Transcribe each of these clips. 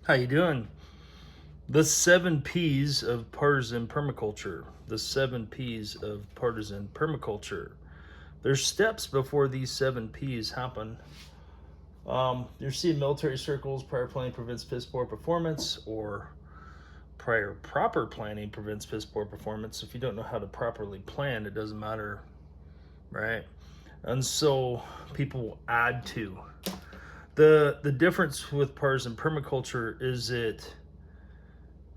How you doing? The 7 P's of partisan permaculture. The 7 P's of partisan permaculture. There's steps before these 7 P's happen. You see in military circles, prior planning prevents piss poor performance, or prior proper planning prevents piss poor performance. If you don't know how to properly plan, it doesn't matter, right? And so people add to. The difference with partisan permaculture is it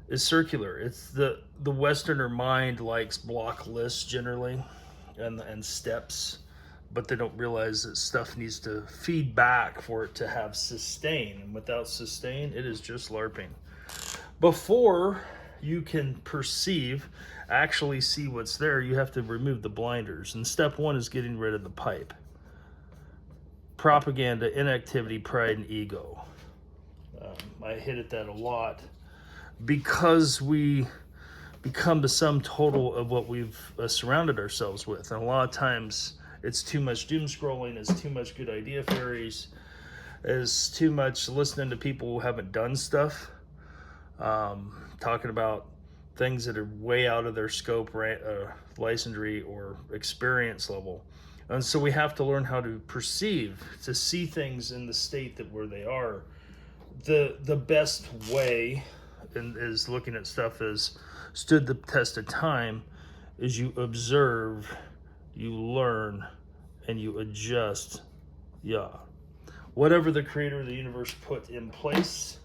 is circular. It's the Westerner mind likes block lists generally, and steps, but they don't realize that stuff needs to feed back for it to have sustain. And without sustain, it is just LARPing. Before you can perceive, actually see what's there, you have to remove the blinders. And step one is getting rid of the pipe. Propaganda, inactivity, pride, and ego. I hit at that a lot because we become the sum total of what we've surrounded ourselves with. And a lot of times it's too much doom scrolling, it's too much good idea fairies, it's too much listening to people who haven't done stuff, talking about things that are way out of their scope, licensure or experience level. And so we have to learn how to perceive, to see things in the state that where they are. The best way is looking at stuff as stood the test of time is you observe, you learn, and you adjust. Whatever the creator of the universe put in place,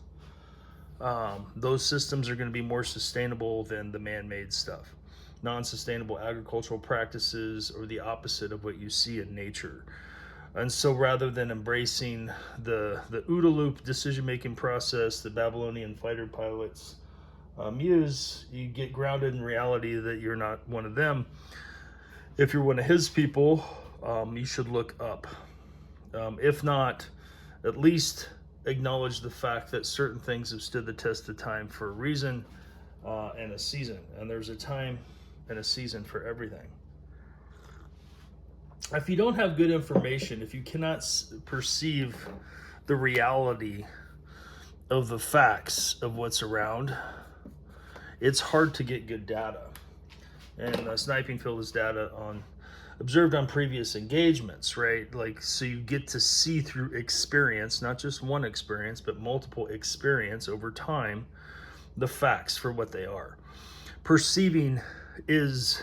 those systems are going to be more sustainable than the man-made stuff. Non-sustainable agricultural practices or the opposite of what you see in nature. And so rather than embracing the OODA loop decision-making process the Babylonian fighter pilots use, you get grounded in reality that you're not one of them. If you're one of his people, you should look up. If not, at least acknowledge the fact that certain things have stood the test of time for a reason and a season. And there's a time and a season for everything. If you don't have good information, if you cannot perceive the reality of the facts of what's around, it's hard to get good data. And sniping field is data observed on previous engagements, right? Like, so you get to see through experience, not just one experience, but multiple experience over time, the facts for what they are. Perceiving is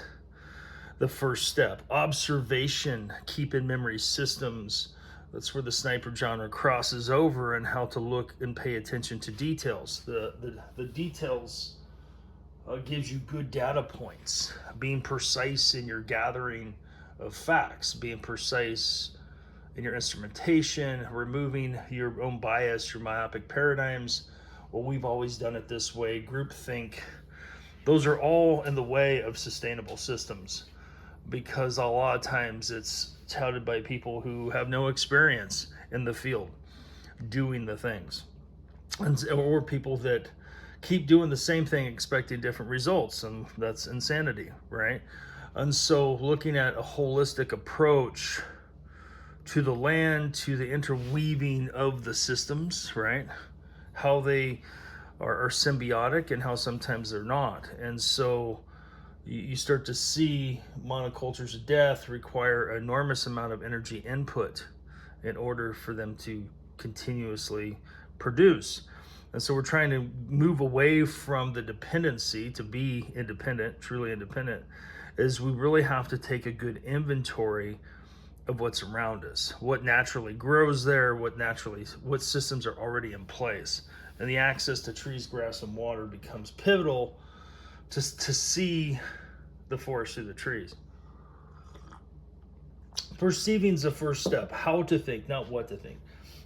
the first step. Observation, keep in memory systems. That's where the sniper genre crosses over, and how to look and pay attention to details. The details gives you good data points. Being precise in your gathering of facts, being precise in your instrumentation, removing your own bias, your myopic paradigms. Well, we've always done it this way. Groupthink. Those are all in the way of sustainable systems, because a lot of times it's touted by people who have no experience in the field doing the things, or people that keep doing the same thing expecting different results, and that's insanity, right? And so looking at a holistic approach to the land, to the interweaving of the systems, right? How they are symbiotic and how sometimes they're not. And so you start to see monocultures of death require an enormous amount of energy input in order for them to continuously produce. And so we're trying to move away from the dependency to be independent, truly independent, is we really have to take a good inventory of what's around us, what naturally grows there, what systems are already in place. And the access to trees, grass, and water becomes pivotal to see the forest through the trees. Perceiving is the first step. How to think, not what to think.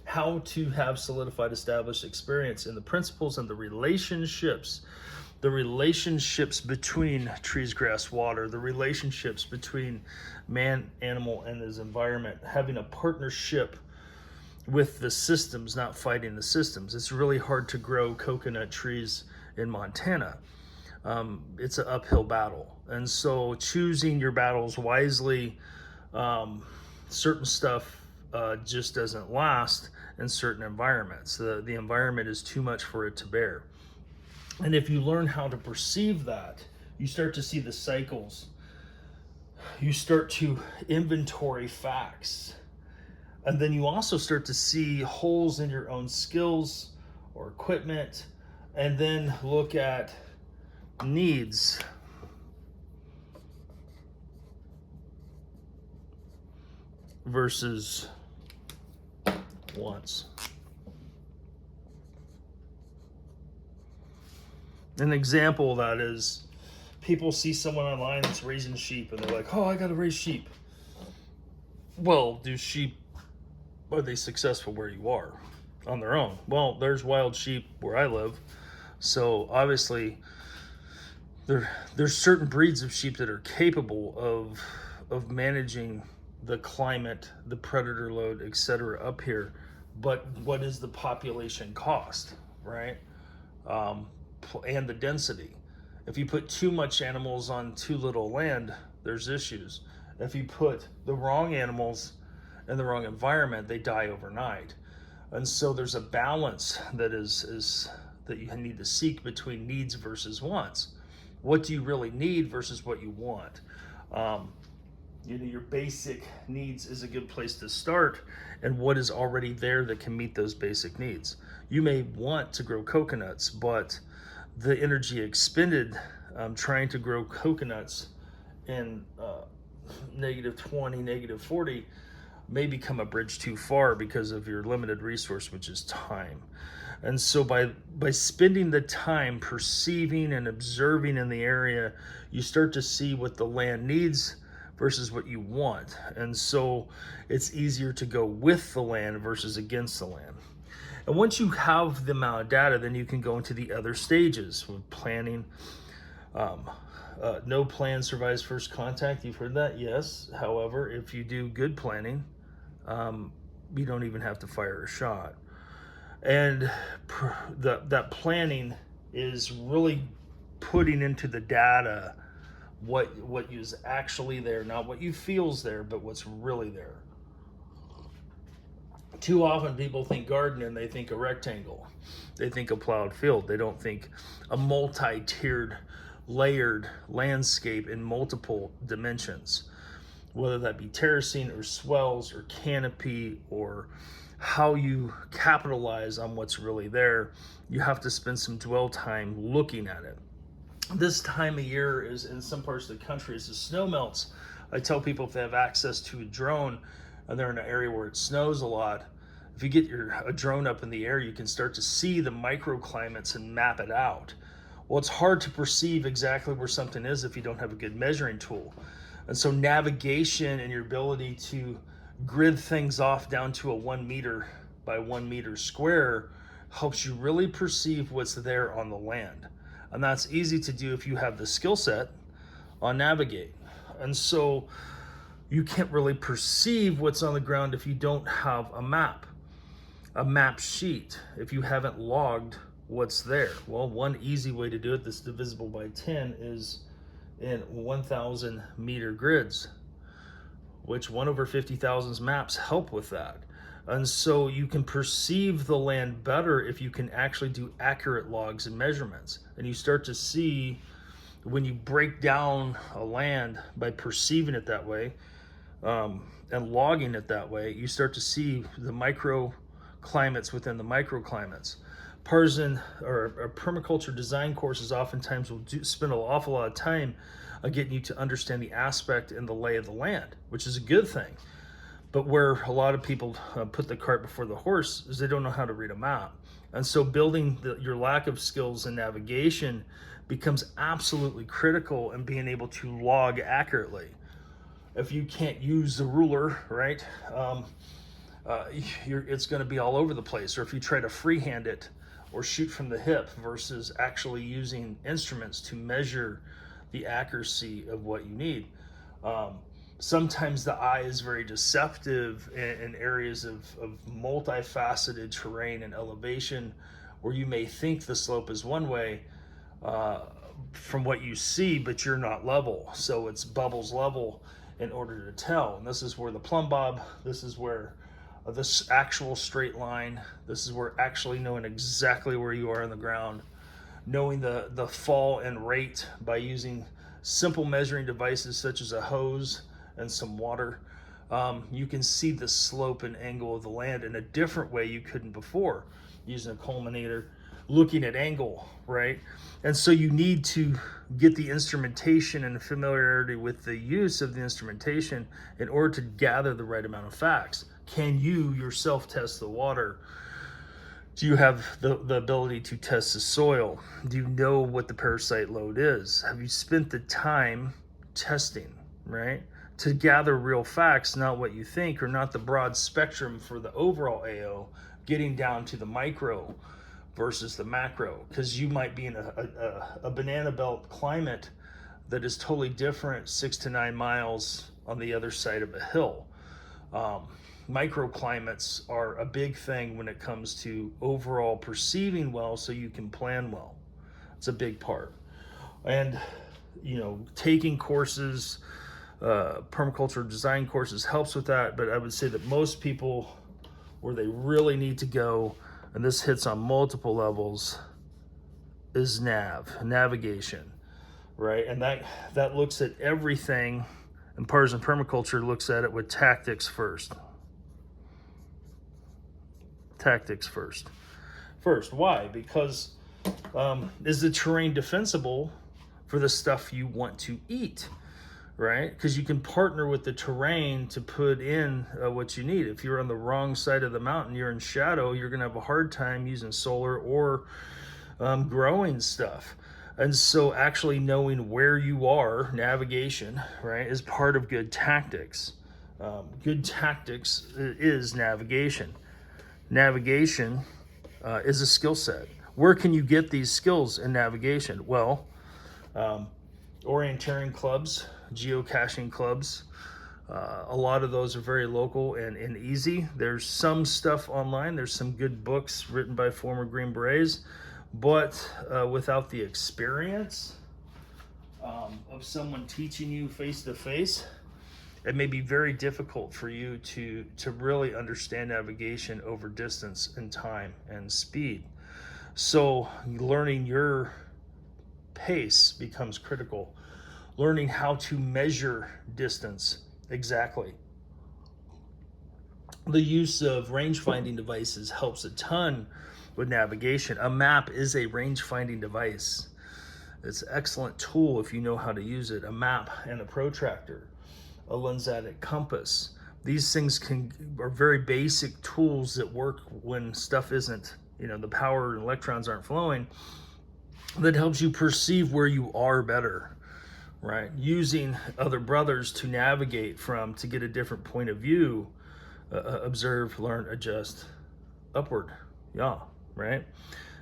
How to have solidified, established experience in the principles and the relationships between trees, grass, water, the relationships between man, animal, and his environment, having a partnership with the systems, not fighting the systems. It's really hard to grow coconut trees in Montana. It's an uphill battle. And so choosing your battles wisely, certain stuff just doesn't last in certain environments. The environment is too much for it to bear. And if you learn how to perceive that, you start to see the cycles. You start to inventory facts. And then you also start to see holes in your own skills or equipment, and then look at needs versus wants. An example of that is people see someone online that's raising sheep and they're like, oh, I got to raise sheep. Well, are they successful where you are on their own? Well, there's wild sheep where I live. So obviously there's certain breeds of sheep that are capable of managing the climate, the predator load, etc. up here. But what is the population cost, right? And the density. If you put too much animals on too little land, there's issues. If you put the wrong animals in the wrong environment, they die overnight. And so there's a balance that is that you need to seek between needs versus wants. What do you really need versus what you want? Your basic needs is a good place to start, and what is already there that can meet those basic needs. You may want to grow coconuts, but the energy expended trying to grow coconuts in -20, -40 may become a bridge too far because of your limited resource, which is time. And so by spending the time perceiving and observing in the area, you start to see what the land needs versus what you want. And so it's easier to go with the land versus against the land. And once you have the amount of data, then you can go into the other stages with planning. No plan survives first contact. You've heard that? Yes. However, if you do good planning, you don't even have to fire a shot. And that planning is really putting into the data what is actually there, not what you feel's there, but what's really there. Too often people think garden and they think a rectangle. They think a plowed field. They don't think a multi-tiered, layered landscape in multiple dimensions, whether that be terracing or swells or canopy or how you capitalize on what's really there. You have to spend some dwell time looking at it. This time of year is in some parts of the country as the snow melts. I tell people if they have access to a drone and they're in an area where it snows a lot, if you get a drone up in the air, you can start to see the microclimates and map it out. Well, it's hard to perceive exactly where something is if you don't have a good measuring tool. And so navigation and your ability to grid things off down to a 1 meter by 1 meter square helps you really perceive what's there on the land. And that's easy to do if you have the skill set on Navigate. And so you can't really perceive what's on the ground if you don't have a map sheet, if you haven't logged what's there. Well, one easy way to do it that's divisible by 10 is in 1,000 meter grids, which 1/50,000 maps help with that. And so you can perceive the land better if you can actually do accurate logs and measurements. And you start to see when you break down a land by perceiving it that way and logging it that way, you start to see the microclimates within the microclimates. Partisan or permaculture design courses oftentimes will spend an awful lot of time getting you to understand the aspect and the lay of the land, which is a good thing. But where a lot of people put the cart before the horse is they don't know how to read a map. And so building your lack of skills in navigation becomes absolutely critical in being able to log accurately. If you can't use the ruler, right, it's going to be all over the place. Or if you try to freehand it or shoot from the hip versus actually using instruments to measure the accuracy of what you need. Sometimes the eye is very deceptive in areas of multifaceted terrain and elevation where you may think the slope is one way from what you see, but you're not level. So it's bubbles level in order to tell. And this is where the plumb bob, this is where this actual straight line. This is where actually knowing exactly where you are on the ground, knowing the fall and rate by using simple measuring devices such as a hose and some water. You can see the slope and angle of the land in a different way you couldn't before, using a culminator, looking at angle, right? And so you need to get the instrumentation and familiarity with the use of the instrumentation in order to gather the right amount of facts. Can you yourself test the water? Do you have the ability to test the soil? Do you know what the parasite load is? Have you spent the time testing, right? To gather real facts, not what you think, or not the broad spectrum for the overall AO, getting down to the micro versus the macro. Because you might be in a banana belt climate that is totally different 6 to 9 miles on the other side of a hill. Microclimates are a big thing when it comes to overall perceiving well so you can plan well. It's a big part. And, taking courses, permaculture design courses helps with that, but I would say that most people, where they really need to go, and this hits on multiple levels, is navigation, right? And that looks at everything, and Partisan Permaculture looks at it with tactics first. Tactics first. Why? Because is the terrain defensible for the stuff you want to eat, right? Because you can partner with the terrain to put in what you need. If you're on the wrong side of the mountain, you're in shadow, you're going to have a hard time using solar or growing stuff. And so actually knowing where you are, navigation, right, is part of good tactics. Good tactics is navigation. Navigation is a skill set. Where can you get these skills in navigation? Well, orienteering clubs, geocaching clubs, a lot of those are very local and easy. There's some stuff online. There's some good books written by former Green Berets, but without the experience of someone teaching you face to face, it may be very difficult for you to really understand navigation over distance and time and speed. So learning your pace becomes critical. Learning how to measure distance exactly. The use of range finding devices helps a ton with navigation. A map is a range finding device. It's an excellent tool if you know how to use it. A map and a protractor, a lensatic compass. These things are very basic tools that work when stuff isn't, the power and electrons aren't flowing, that helps you perceive where you are better, right? Using other brothers to navigate from, to get a different point of view, observe, learn, adjust, upward, right?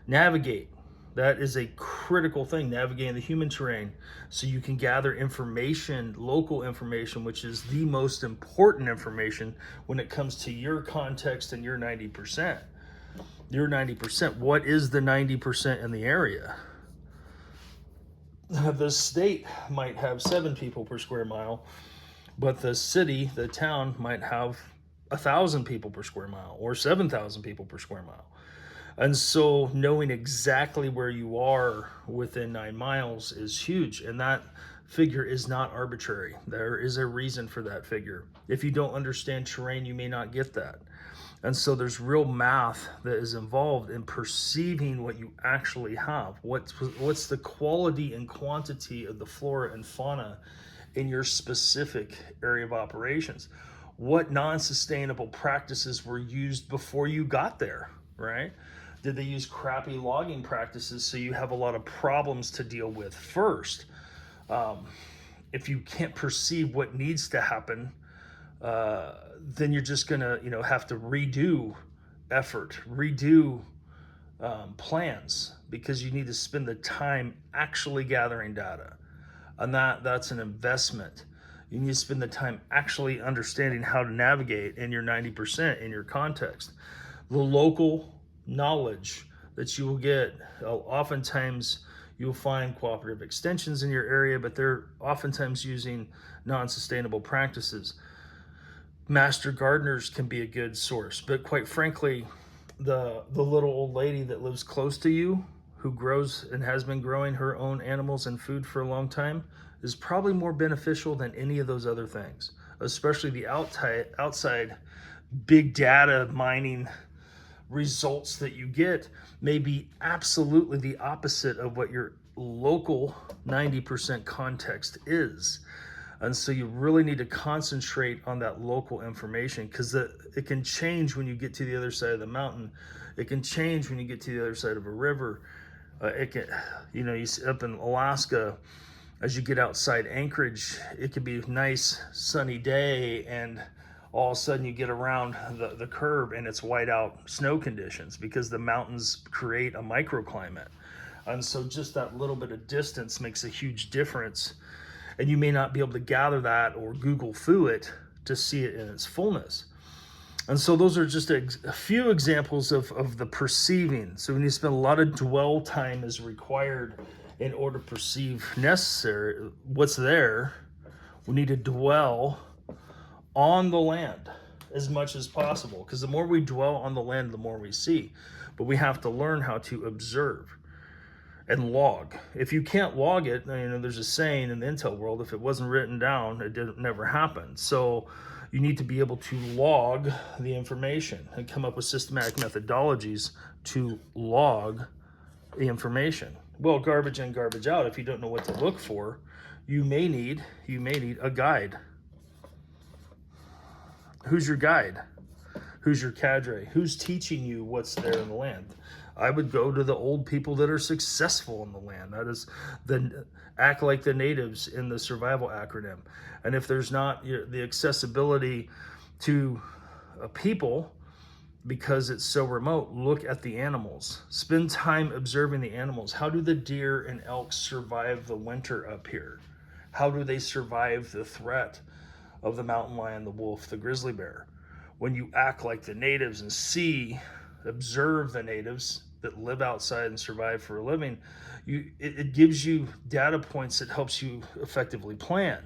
Navigate. That is a critical thing, navigating the human terrain so you can gather information, local information, which is the most important information when it comes to your context and your 90%. Your 90%, what is the 90% in the area? The state might have 7 people per square mile, but the city, the town, might have 1,000 people per square mile or 7,000 people per square mile. And so knowing exactly where you are within 9 miles is huge. And that figure is not arbitrary. There is a reason for that figure. If you don't understand terrain, you may not get that. And so there's real math that is involved in perceiving what you actually have. What's the quality and quantity of the flora and fauna in your specific area of operations? What non-sustainable practices were used before you got there, right? Did they use crappy logging practices so you have a lot of problems to deal with first? If you can't perceive what needs to happen, then you're just gonna, have to redo effort, redo plans, because you need to spend the time actually gathering data, and that's an investment. You need to spend the time actually understanding how to navigate in your 90% in your context. The local knowledge that you will get, oftentimes you'll find cooperative extensions in your area, but they're oftentimes using non-sustainable practices. Master gardeners can be a good source, but quite frankly, the little old lady that lives close to you, who grows and has been growing her own animals and food for a long time, is probably more beneficial than any of those other things, especially the outside big data mining results that you get may be absolutely the opposite of what your local 90% context is. And so you really need to concentrate on that local information, because it can change when you get to the other side of the mountain. It can change when you get to the other side of a river. It can, you see up in Alaska, as you get outside Anchorage, it could be a nice sunny day, and all of a sudden you get around the curve and it's whiteout snow conditions, because the mountains create a microclimate. And so just that little bit of distance makes a huge difference. And you may not be able to gather that or Google Foo it to see it in its fullness. And so those are just a few examples of the perceiving. So we need to spend a lot of dwell time is required in order to perceive necessary what's there. We need to dwell on the land as much as possible, because the more we dwell on the land, the more we see. But we have to learn how to observe and log. If you can't log it, there's a saying in the intel world, if it wasn't written down, it never happened. So you need to be able to log the information and come up with systematic methodologies to log the information. Well, garbage in, garbage out. If you don't know what to look for, you may need a guide. Who's your guide? Who's your cadre? Who's teaching you what's there in the land? I would go to the old people that are successful in the land. That is act like the natives in the survival acronym. And if there's not the accessibility to people because it's so remote, look at the animals. Spend time observing the animals. How do the deer and elk survive the winter up here? How do they survive the threat of the mountain lion, the wolf, the grizzly bear? When you act like the natives and observe the natives that live outside and survive for a living, it gives you data points that helps you effectively plan.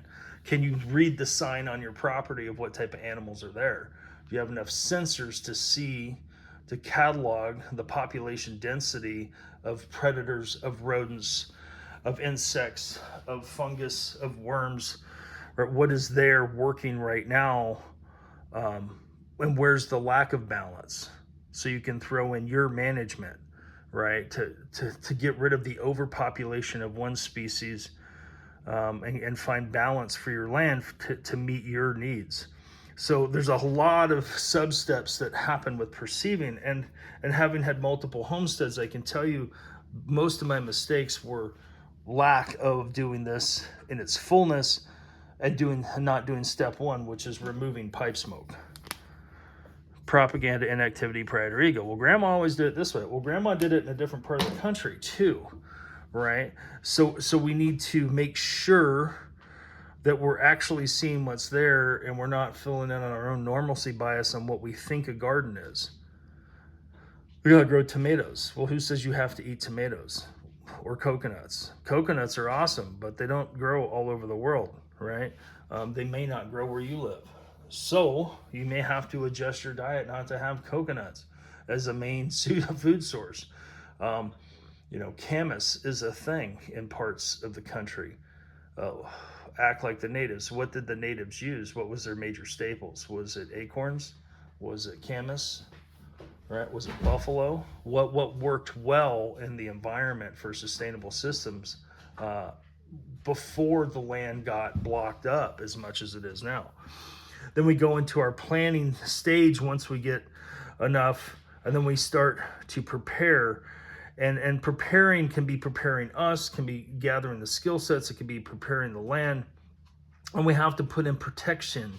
Can you read the sign on your property of what type of animals are there? Do you have enough sensors to catalog the population density of predators, of rodents, of insects, of fungus, of worms, or what is there working right now, and where's the lack of balance? So you can throw in your management, right, to get rid of the overpopulation of one species, and find balance for your land to meet your needs. So there's a lot of sub-steps that happen with perceiving, and having had multiple homesteads, I can tell you most of my mistakes were lack of doing this in its fullness and not doing step one, which is removing pipe smoke. Propaganda, inactivity, pride, or ego. Well, grandma always did it this way. Well, grandma did it in a different part of the country too, right? So we need to make sure that we're actually seeing what's there, and we're not filling in on our own normalcy bias on what we think a garden is. We gotta grow tomatoes. Well, who says you have to eat tomatoes or coconuts? Coconuts are awesome, but they don't grow all over the world, right? They may not grow where you live. So you may have to adjust your diet not to have coconuts as a main food source. Camas is a thing in parts of the country. Act like the natives. What did the natives use? What was their major staples? Was it acorns? Was it camas? Right? Was it buffalo? What worked well in the environment for sustainable systems before the land got blocked up as much as it is now? Then we go into our planning stage once we get enough, and then we start to prepare. And preparing can be preparing us, can be gathering the skill sets, it can be preparing the land. And we have to put in protecting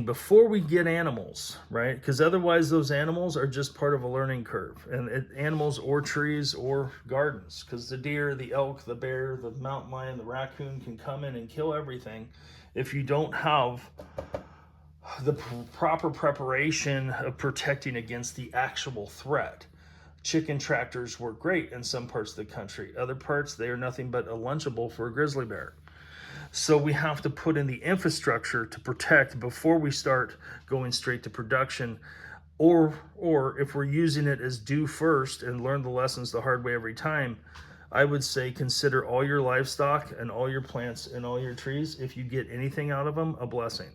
before we get animals, right? Because otherwise those animals are just part of a learning curve. And animals or trees or gardens, because the deer, the elk, the bear, the mountain lion, the raccoon can come in and kill everything if you don't have the proper preparation of protecting against the actual threat. Chicken tractors work great in some parts of the country. Other parts, they are nothing but a lunchable for a grizzly bear. So we have to put in the infrastructure to protect before we start going straight to production. Or if we're using it as do first and learn the lessons the hard way every time, I would say consider all your livestock and all your plants and all your trees, if you get anything out of them, a blessing.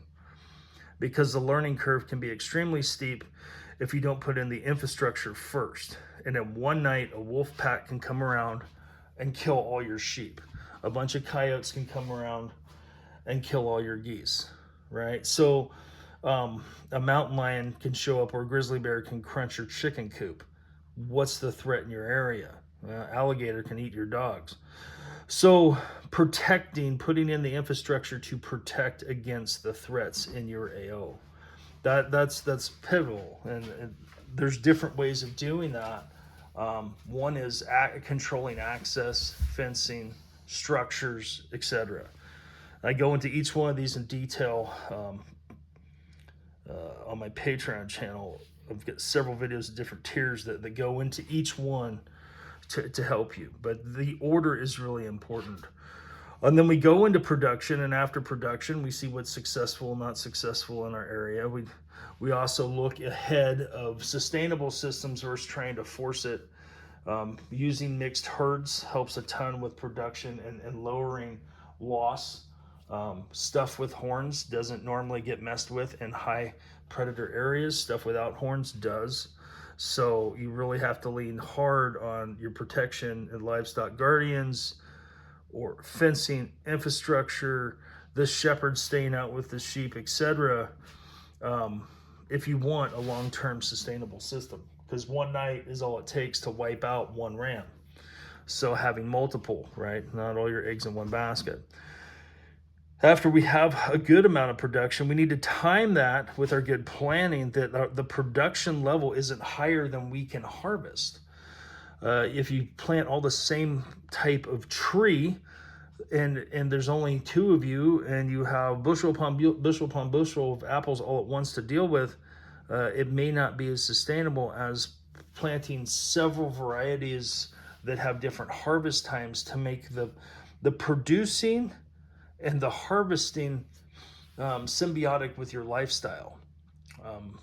Because the learning curve can be extremely steep if you don't put in the infrastructure first. And in one night, a wolf pack can come around and kill all your sheep. A bunch of coyotes can come around and kill all your geese, right? So a mountain lion can show up, or a grizzly bear can crunch your chicken coop. What's the threat in your area? Alligator can eat your dogs. So putting in the infrastructure to protect against the threats in your AO, that's pivotal, and there's different ways of doing that. One is controlling access, fencing, structures, etc. I go into each one of these in detail on my Patreon channel. I've got several videos of different tiers that go into each one to help you. But the order is really important. And then we go into production, and after production, we see what's successful and not successful in our area. We also look ahead of sustainable systems versus trying to force it. Using mixed herds helps a ton with production and lowering loss. Stuff with horns doesn't normally get messed with in high predator areas. Stuff without horns does. So you really have to lean hard on your protection and livestock guardians, or fencing, infrastructure, the shepherd staying out with the sheep, etc. If you want a long-term sustainable system, because one night is all it takes to wipe out one ram. So having multiple, right? Not all your eggs in one basket. After we have a good amount of production, we need to time that with our good planning, that the production level isn't higher than we can harvest. If you plant all the same type of tree, and there's only two of you, and you have bushel upon bushel of apples all at once to deal with, it may not be as sustainable as planting several varieties that have different harvest times to make the producing and the harvesting symbiotic with your lifestyle.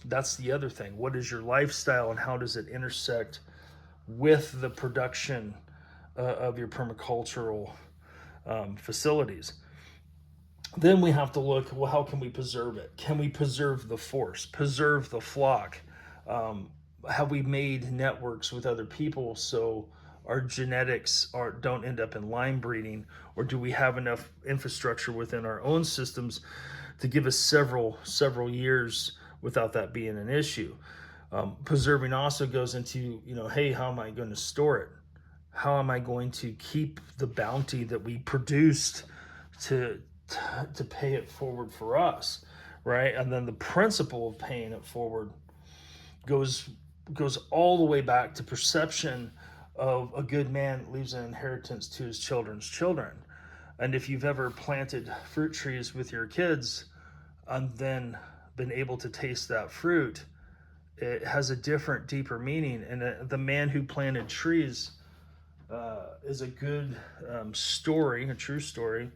That's the other thing. What is your lifestyle, and how does it intersect with the production of your permacultural facilities? Then we have to look, well, how can we preserve it? Can we preserve the force, preserve the flock? Have we made networks with other people so our genetics don't end up in line breeding? Or do we have enough infrastructure within our own systems to give us several years without that being an issue? Preserving also goes into, hey, how am I going to store it? How am I going to keep the bounty that we produced to pay it forward for us, right? And then the principle of paying it forward goes all the way back to perception of a good man leaves an inheritance to his children's children. And if you've ever planted fruit trees with your kids and then been able to taste that fruit, it has a different, deeper meaning. And the man who planted trees is a good story, a true story,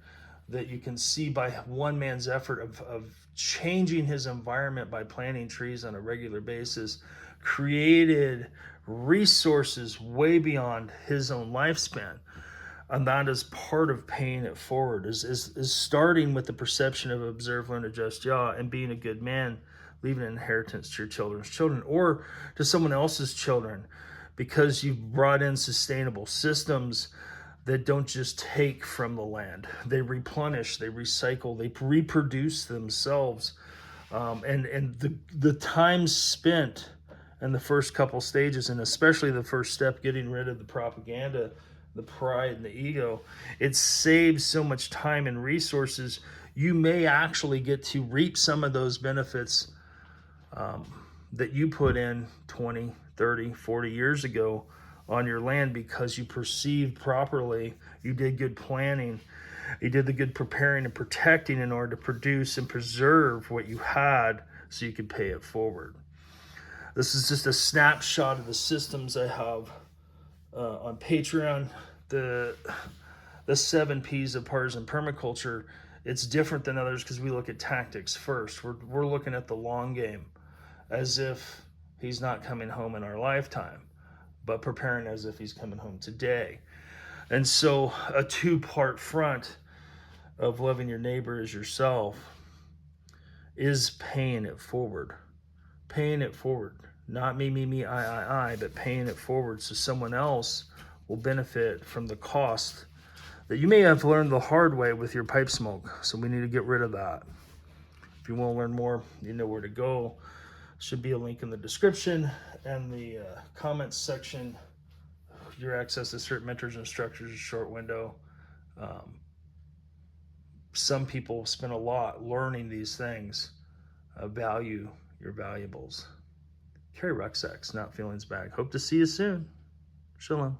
that you can see by one man's effort of changing his environment by planting trees on a regular basis, created resources way beyond his own lifespan. And that is part of paying it forward, is starting with the perception of observe, learn, adjust, and being a good man, leaving an inheritance to your children's children or to someone else's children, because you've brought in sustainable systems that don't just take from the land. They replenish, they recycle, they reproduce themselves. And the time spent in the first couple stages, and especially the first step, getting rid of the propaganda, the pride and the ego, it saves so much time and resources. You may actually get to reap some of those benefits that you put in 20, 30, 40 years ago on your land, because you perceived properly, you did good planning, you did the good preparing and protecting in order to produce and preserve what you had so you could pay it forward. This is just a snapshot of the systems I have on Patreon. The 7 P's of Partisan Permaculture It's different than others because we look at tactics first. We're looking at the long game, as if he's not coming home in our lifetime, but preparing as if he's coming home today. And so a two-part front of loving your neighbor as yourself is paying it forward. Paying it forward. Not me, I, but paying it forward so someone else will benefit from the cost that you may have learned the hard way with your pipe smoke. So we need to get rid of that. If you want to learn more, you know where to go. Should be a link in the description and the comments section. Your access to certain mentors and instructors is a short window. Some people spend a lot learning these things. Value your valuables. Carry rucksacks, not feelings back. Hope to see you soon. Shalom.